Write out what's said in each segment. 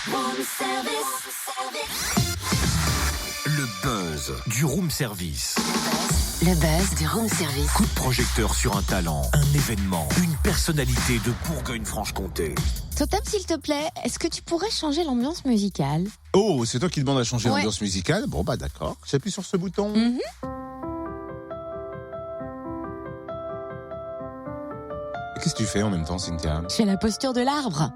Room service. Le buzz du room service. Le buzz du room service. Coup de projecteur sur un talent, un événement, une personnalité de Bourgogne-Franche-Comté. Totem, s'il te plaît, est-ce que tu pourrais changer l'ambiance musicale? Oh, c'est toi qui demandes à changer Ouais. l'ambiance musicale? Bon, bah d'accord. J'appuie sur ce bouton. Qu'est-ce que tu fais en même temps, Cynthia? Je fais la posture de l'arbre.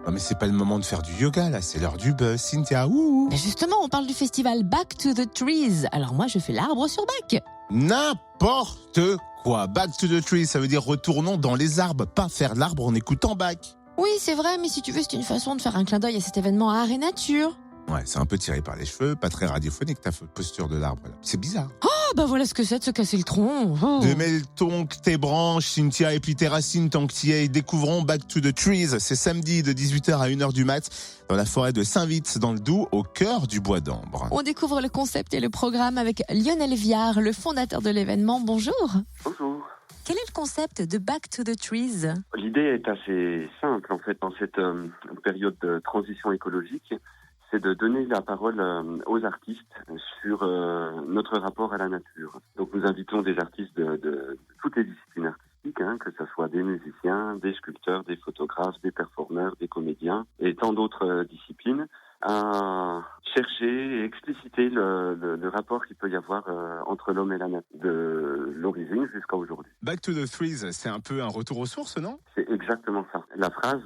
Non, mais c'est pas le moment de faire du yoga, là. C'est l'heure du buzz, Cynthia. Ouh. Mais justement, on parle du festival Back to the Trees. Alors moi, je fais l'arbre sur bac. N'importe quoi. Back to the tree, ça veut dire retournons dans les arbres, pas faire l'arbre en écoutant Bach. Oui, c'est vrai, mais si tu veux, c'est une façon de faire un clin d'œil à cet événement Art et Nature. Ouais, c'est un peu tiré par les cheveux, pas très radiophonique ta posture de l'arbre, là. C'est bizarre. Ah bah voilà ce que c'est de se casser le tronc. Oh. Démêle donc tes branches, Cynthia, et puis tes racines tant que t'y es. Découvrons Back to the Trees. C'est samedi de 18h à 1h du mat dans la forêt de Saint-Vite, dans le Doubs, au cœur du bois d'Ambre. On découvre le concept et le programme avec Lionel Viard, le fondateur de l'événement. Bonjour. Bonjour. Quel est le concept de Back to the Trees? L'idée est assez simple en fait dans cette période de transition écologique, c'est de donner la parole aux artistes sur notre rapport à la nature. Donc nous invitons des artistes de toutes les disciplines artistiques, que ce soit des musiciens, des sculpteurs, des photographes, des performeurs, des comédiens et tant d'autres disciplines, à chercher et expliciter le rapport qu'il peut y avoir entre l'homme et la nature, de l'origine jusqu'à aujourd'hui. Back to the Trees, c'est un peu un retour aux sources, non? C'est exactement ça. La phrase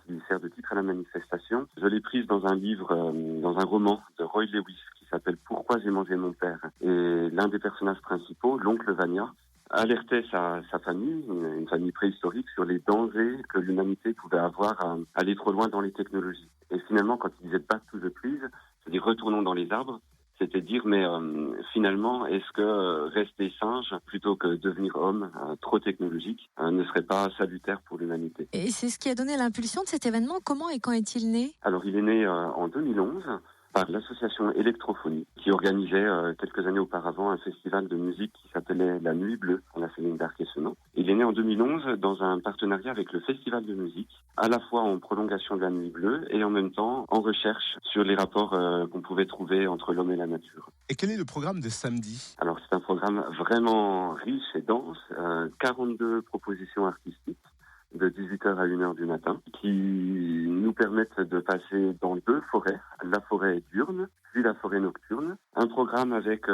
qui sert de titre à la manifestation, je l'ai prise dans un livre, dans un roman de Roy Lewis qui s'appelle « Pourquoi j'ai mangé mon père ». Et l'un des personnages principaux, l'oncle Vania, alertait sa famille, une famille préhistorique, sur les dangers que l'humanité pouvait avoir à aller trop loin dans les technologies. Et finalement, quand il disait « back to the trees », c'est-à-dire « retournons dans les arbres », c'était dire, mais finalement, est-ce que rester singe plutôt que devenir homme trop technologique ne serait pas salutaire pour l'humanité? Et c'est ce qui a donné l'impulsion de cet événement. Comment et quand est-il né? Alors, il est né en 2011 par l'association Électrophonie, qui organisait quelques années auparavant un festival de musique qui s'appelait La Nuit Bleue, à la Céline d'Arc-et-Senans. Il est né en 2011 dans un partenariat avec le Festival de musique, à la fois en prolongation de La Nuit Bleue et en même temps en recherche sur les rapports qu'on pouvait trouver entre l'homme et la nature. Et quel est le programme de samedi? Alors c'est un programme vraiment riche et dense, 42 propositions artistiques de 18h à 1h du matin, qui nous permettent de passer dans deux forêts, la forêt diurne, puis la forêt nocturne. Un programme avec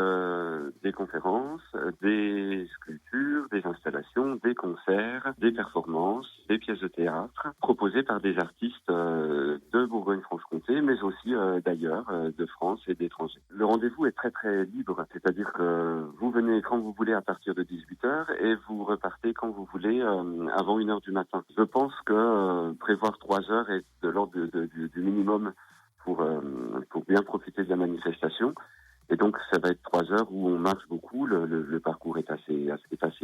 des conférences, des sculptures, des installations, des concerts, des performances, des pièces de théâtre, proposées par des artistes de Bourgogne-Franche-Comté, mais aussi d'ailleurs, de France et d'étrangers. Le rendez-vous est très très libre, c'est-à-dire que vous venez quand vous voulez à partir de 18h et vous repartez quand vous voulez avant 1h du matin. Je pense que prévoir 3 heures est de l'ordre du minimum pour bien profiter de la manifestation. Et donc, ça va être 3 heures où on marche beaucoup. Le parcours est assez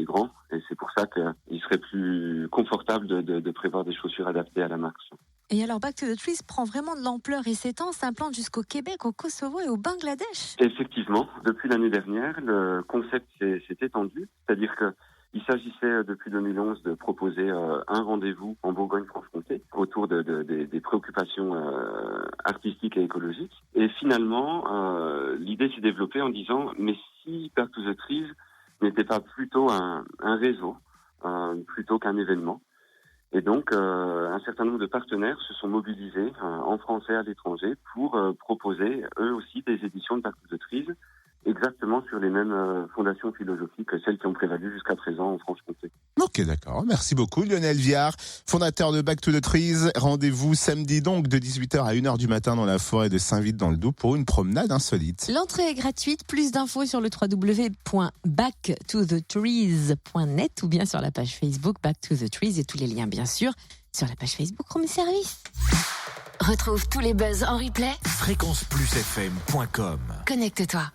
grand. Et c'est pour ça qu'il serait plus confortable de prévoir des chaussures adaptées à la marche. Et alors, Back to the Trees prend vraiment de l'ampleur et s'étend, s'implante jusqu'au Québec, au Kosovo et au Bangladesh. Effectivement, depuis l'année dernière, le concept s'est étendu. C'est-à-dire que il s'agissait depuis 2011 de proposer un rendez-vous en Bourgogne-Franche-Comté autour des préoccupations artistiques et écologiques. Et finalement, l'idée s'est développée en disant mais si Back to the Trees n'était pas plutôt un réseau plutôt qu'un événement. Et donc, un certain nombre de partenaires se sont mobilisés en France et à l'étranger pour proposer eux aussi des éditions de Back to the Trees, exactement sur les mêmes fondations philosophiques que celles qui ont prévalu jusqu'à présent en Franche-Comté. Ok, d'accord. Merci beaucoup, Lionel Viard, fondateur de Back to the Trees. Rendez-vous samedi donc de 18h à 1h du matin dans la forêt de Saint-Vite dans le Doubs pour une promenade insolite. L'entrée est gratuite. Plus d'infos sur le www.backtothetrees.net ou bien sur la page Facebook Back to the Trees et tous les liens bien sûr sur la page Facebook Room Service. Retrouve tous les buzz en replay. fréquenceplusfm.com. Connecte-toi.